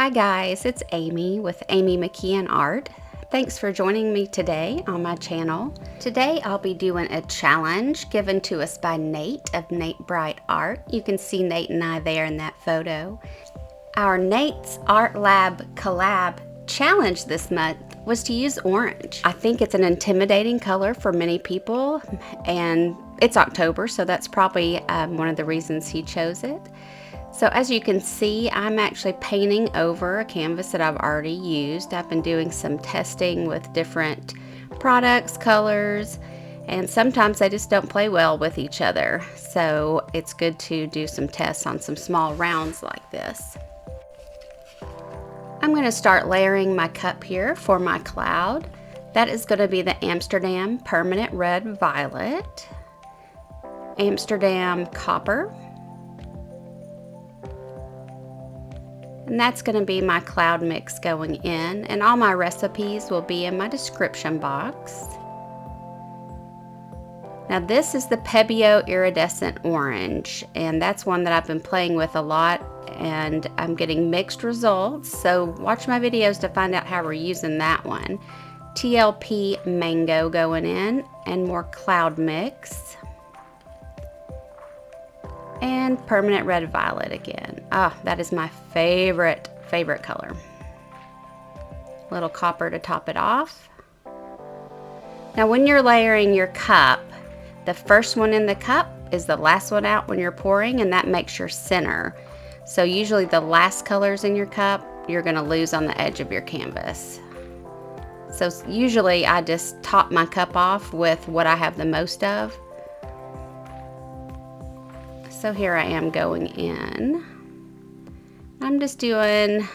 Hi guys, it's Amy with Amy McKeon Art. Thanks for joining me today on my channel. Today I'll be doing a challenge given to us by Nate of Nate Bright Art. You can see Nate and I there in that photo. Our Nate's Art Lab Collab challenge this month was to use orange. I think it's an intimidating color for many people, and it's October, so that's probably one of the reasons he chose it. So as you can see, I'm actually painting over a canvas that I've already used. I've been doing some testing with different products, colors, and sometimes they just don't play well with each other. So it's good to do some tests on some small rounds like this. I'm going to start layering my cup here for my cloud. That is going to be the Amsterdam Permanent Red Violet, Amsterdam Copper, and that's going to be my cloud mix going in, and all my recipes will be in my description box. Now this is the Pebeo Iridescent Orange, and that's one that I've been playing with a lot, and I'm getting mixed results, so watch my videos to find out how we're using that one. TLP Mango going in, and more cloud mix. And Permanent Red Violet again. Ah, that is my favorite color. Little copper to top it off. Now when you're layering your cup, the first one in the cup is the last one out when you're pouring, and that makes your center. So usually the last colors in your cup, you're gonna lose on the edge of your canvas. So usually I just top my cup off with what I have the most of. So here I am going in. I'm just doing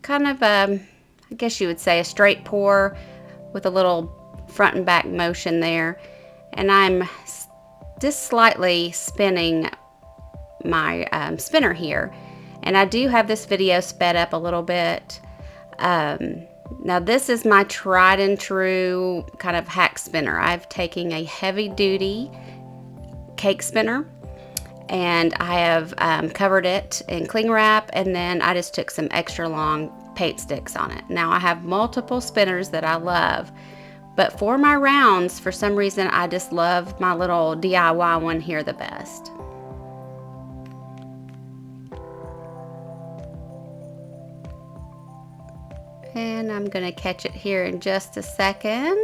kind of a, I guess you would say a straight pour with a little front and back motion there. And I'm just slightly spinning my spinner here. And I do have this video sped up a little bit. Now this is my tried and true kind of hack spinner. I've taken a heavy duty cake spinner, and I have covered it in cling wrap, and then I just took some extra long paint sticks on it. Now I have multiple spinners that I love, but for my rounds, for some reason, I just love my little DIY one here the best. And I'm gonna catch it here in just a second.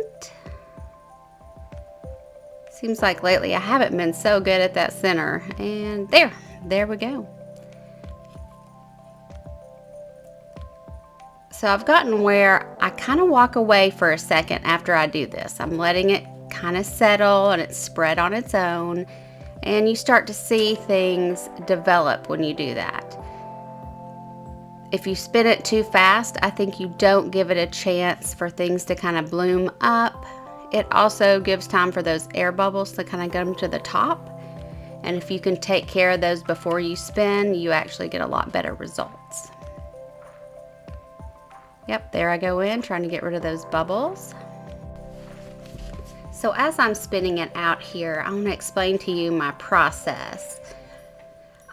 Seems like lately I haven't been so good at that center. And there we go. So I've gotten where I kind of walk away for a second after I do this. I'm letting it kind of settle and it's spread on its own. And you start to see things develop when you do that. If you spin it too fast, I think you don't give it a chance for things to kind of bloom up. It also gives time for those air bubbles to kind of come to the top. And if you can take care of those before you spin, you actually get a lot better results. Yep, there I go in, trying to get rid of those bubbles. So as I'm spinning it out here, I want to explain to you my process.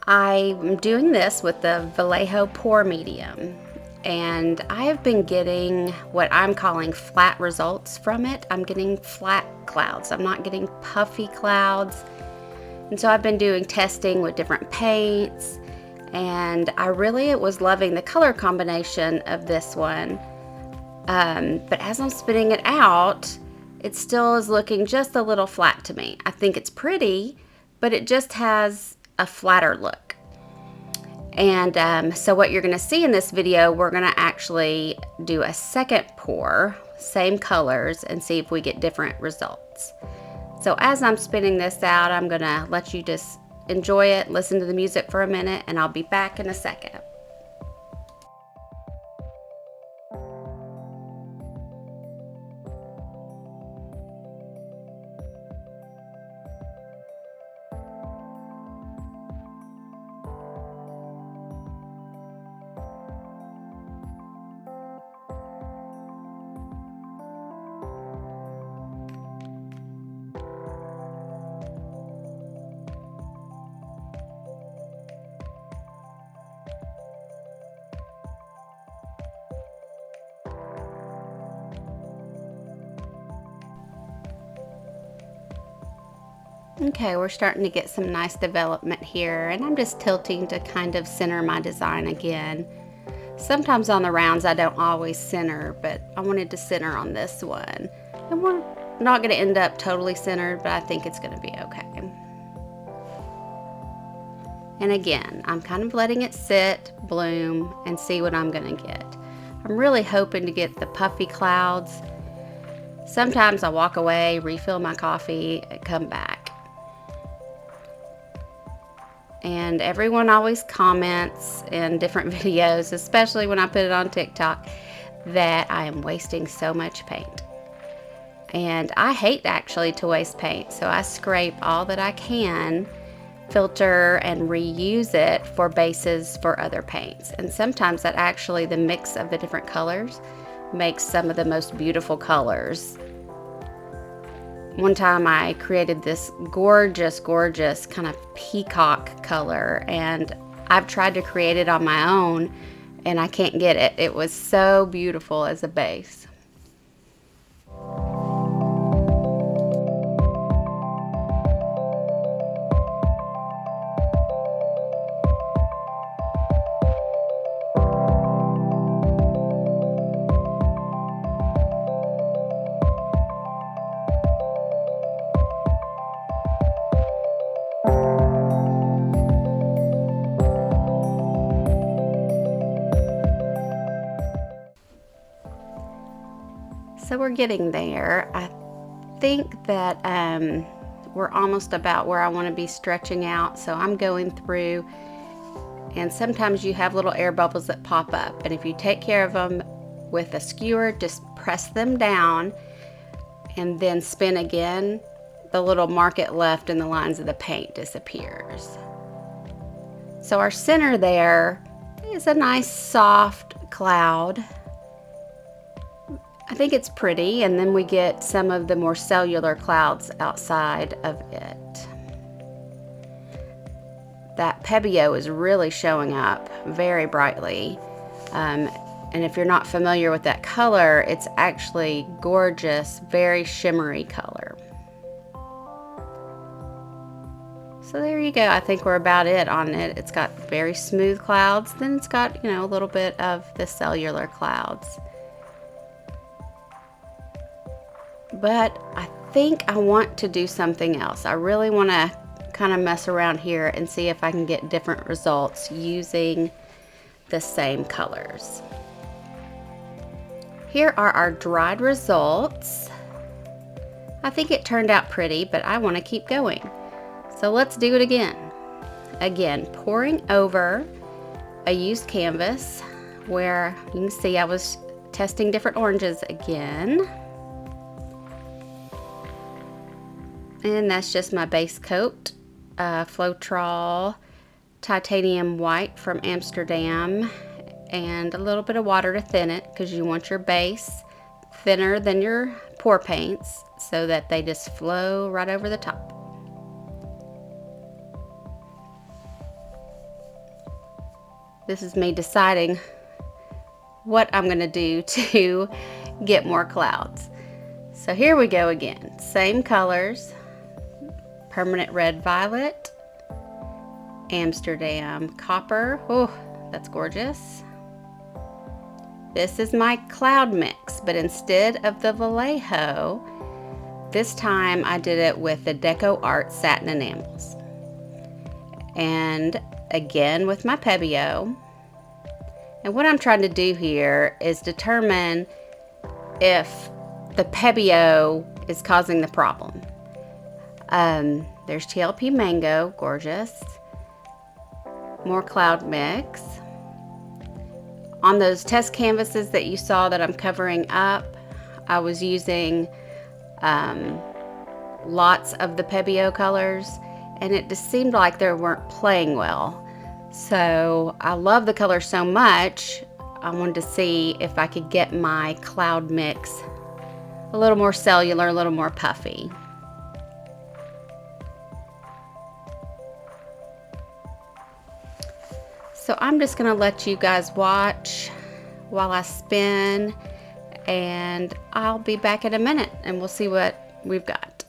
I'm doing this with the Vallejo pour medium. And I have been getting what I'm calling flat results from it. I'm getting flat clouds. I'm not getting puffy clouds. And so I've been doing testing with different paints, and I really was loving the color combination of this one. But as I'm spinning it out, it still is looking just a little flat to me. I think it's pretty, but it just has a flatter look. And so what you're gonna see in this video, we're gonna actually do a second pour, same colors, and see if we get different results. So as I'm spinning this out, I'm gonna let you just enjoy it, listen to the music for a minute, and I'll be back in a second. Okay, we're starting to get some nice development here, and I'm just tilting to kind of center my design again. Sometimes on the rounds I don't always center, but I wanted to center on this one. And we're not going to end up totally centered, but I think it's going to be okay. And again, I'm kind of letting it sit, bloom, and see what I'm going to get. I'm really hoping to get the puffy clouds. Sometimes I walk away, refill my coffee, and come back. And everyone always comments in different videos, especially when I put it on TikTok, that I am wasting so much paint. And I hate actually to waste paint, so I scrape all that I can, filter, and reuse it for bases for other paints. And sometimes that actually, the mix of the different colors makes some of the most beautiful colors. One time I created this gorgeous kind of peacock color, and I've tried to create it on my own and I can't get it. It was so beautiful as a base. So we're getting there. I think that we're almost about where I want to be stretching out. So I'm going through, and sometimes you have little air bubbles that pop up. And if you take care of them with a skewer, just press them down and then spin again, the little market left in the lines of the paint disappears. So our center there is a nice soft cloud. I think it's pretty, and then we get some of the more cellular clouds outside of it. That Pebeo is really showing up very brightly. And if you're not familiar with that color, it's actually gorgeous, very shimmery color. So there you go. I think we're about it on it. It's got very smooth clouds, then it's got, you know, a little bit of the cellular clouds. But I think I want to do something else. I really want to kind of mess around here and see if I can get different results using the same colors. Here are our dried results. I think it turned out pretty, but I want to keep going. So let's do it again. Again, pouring over a used canvas where you can see I was testing different oranges again. And that's just my base coat, Floetrol titanium white from Amsterdam, and a little bit of water to thin it because you want your base thinner than your pour paints so that they just flow right over the top. This is me deciding what I'm going to do to get more clouds. So here we go again, same colors. Permanent red violet, Amsterdam copper. Oh, that's gorgeous. This is my cloud mix, but instead of the Vallejo, this time I did it with the DecoArt Satin Enamels. And again with my Pebeo. And what I'm trying to do here is determine if the Pebeo is causing the problem. There's TLP Mango, gorgeous. More cloud mix. On those test canvases that you saw that I'm covering up, I was using lots of the Pebeo colors, and it just seemed like they weren't playing well. So I love the color so much, I wanted to see if I could get my cloud mix a little more cellular, a little more puffy. So I'm just going to let you guys watch while I spin, and I'll be back in a minute and we'll see what we've got.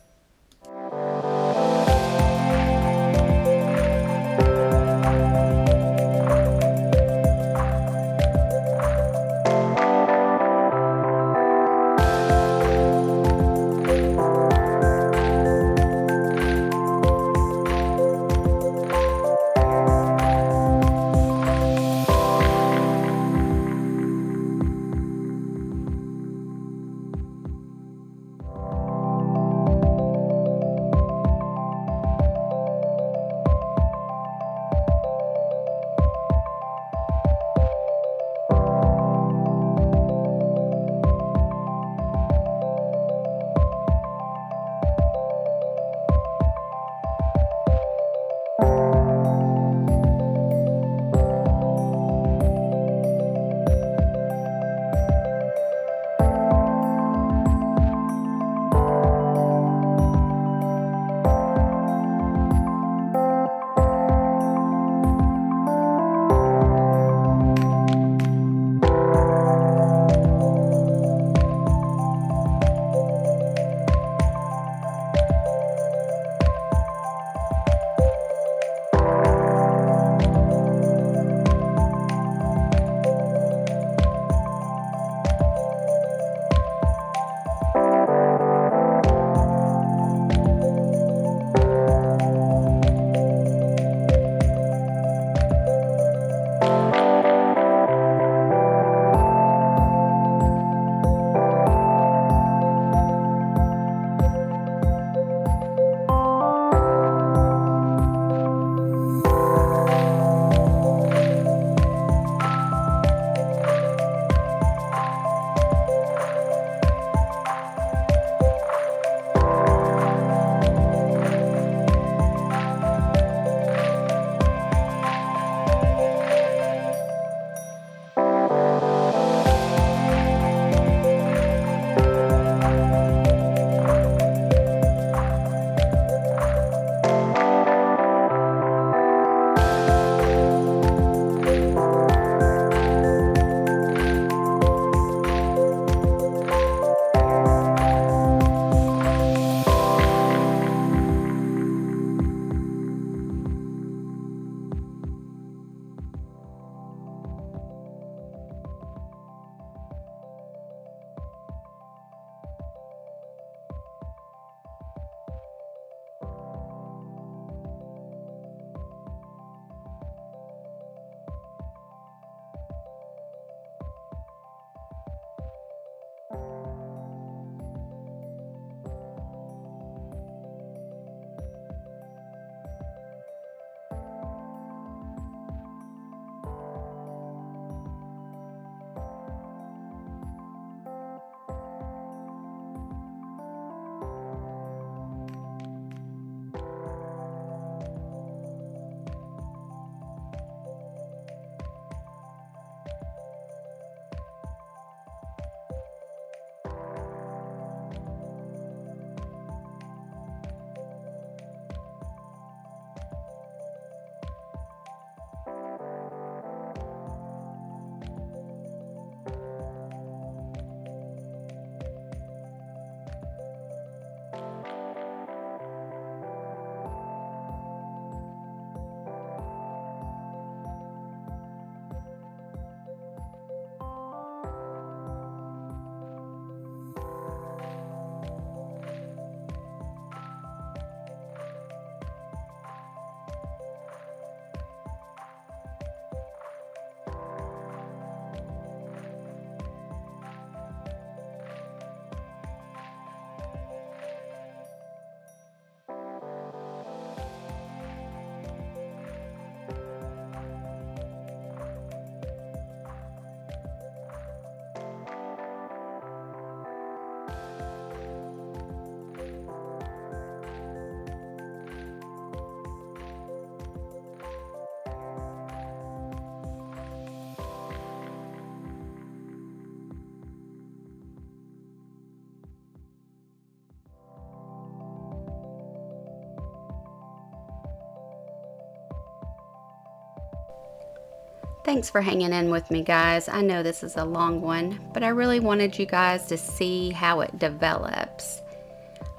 Thanks for hanging in with me, guys. I know this is a long one, but I really wanted you guys to see how it develops.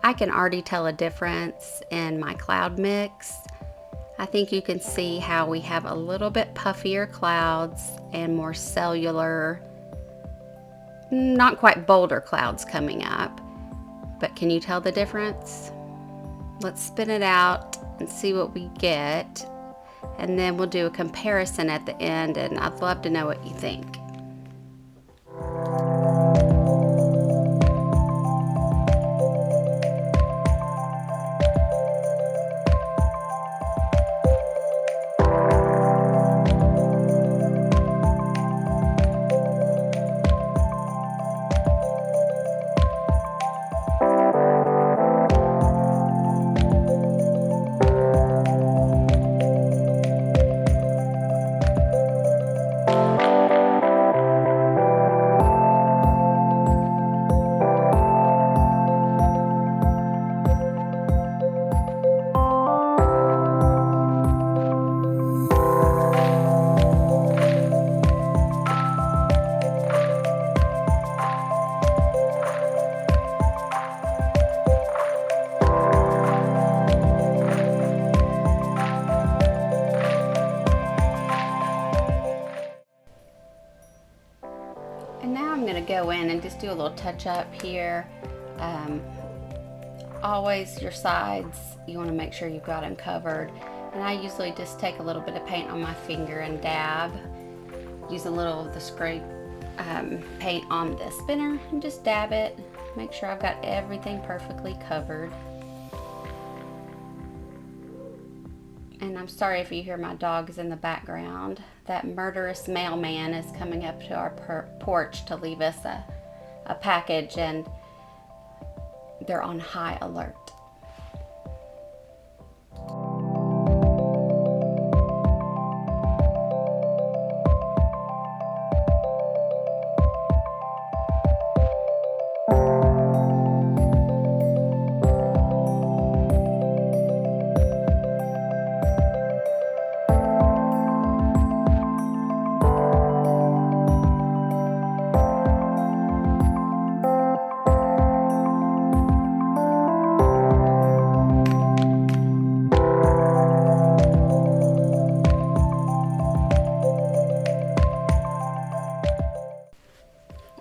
I can already tell a difference in my cloud mix. I think you can see how we have a little bit puffier clouds and more cellular, not quite boulder clouds coming up. But can you tell the difference? Let's spin it out and see what we get. And then we'll do a comparison at the end, and I'd love to know what you think. And now I'm going to go in and just do a little touch up here. Always your sides, you want to make sure you've got them covered. And I usually just take a little bit of paint on my finger and dab. Use a little of the scrape paint on the spinner and just dab it. Make sure I've got everything perfectly covered. And I'm sorry if you hear my dogs in the background. That murderous mailman is coming up to our porch to leave us a package, and they're on high alert.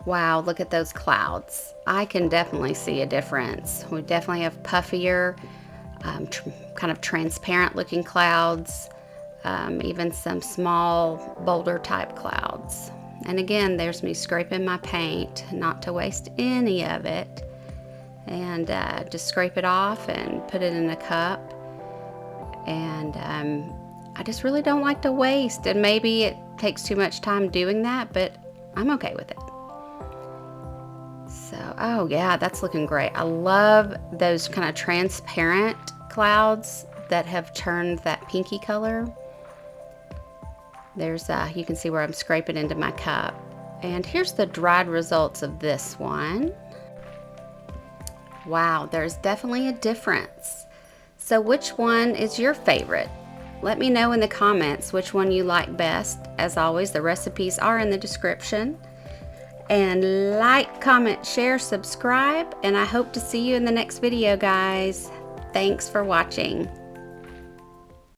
Wow, look at those clouds. I can definitely see a difference. We definitely have puffier, kind of transparent looking clouds, even some small boulder type clouds. And again, there's me scraping my paint, not to waste any of it. And just scrape it off and put it in a cup. And I just really don't like to waste. And maybe it takes too much time doing that, but I'm okay with it. So, oh yeah, that's looking great. I love those kind of transparent clouds that have turned that pinky color. There's, you can see where I'm scraping into my cup. And here's the dried results of this one. Wow, there's definitely a difference. So which one is your favorite? Let me know in the comments which one you like best. As always, the recipes are in the description. And like, comment, share, subscribe, and I hope to see you in the next video, guys. Thanks for watching.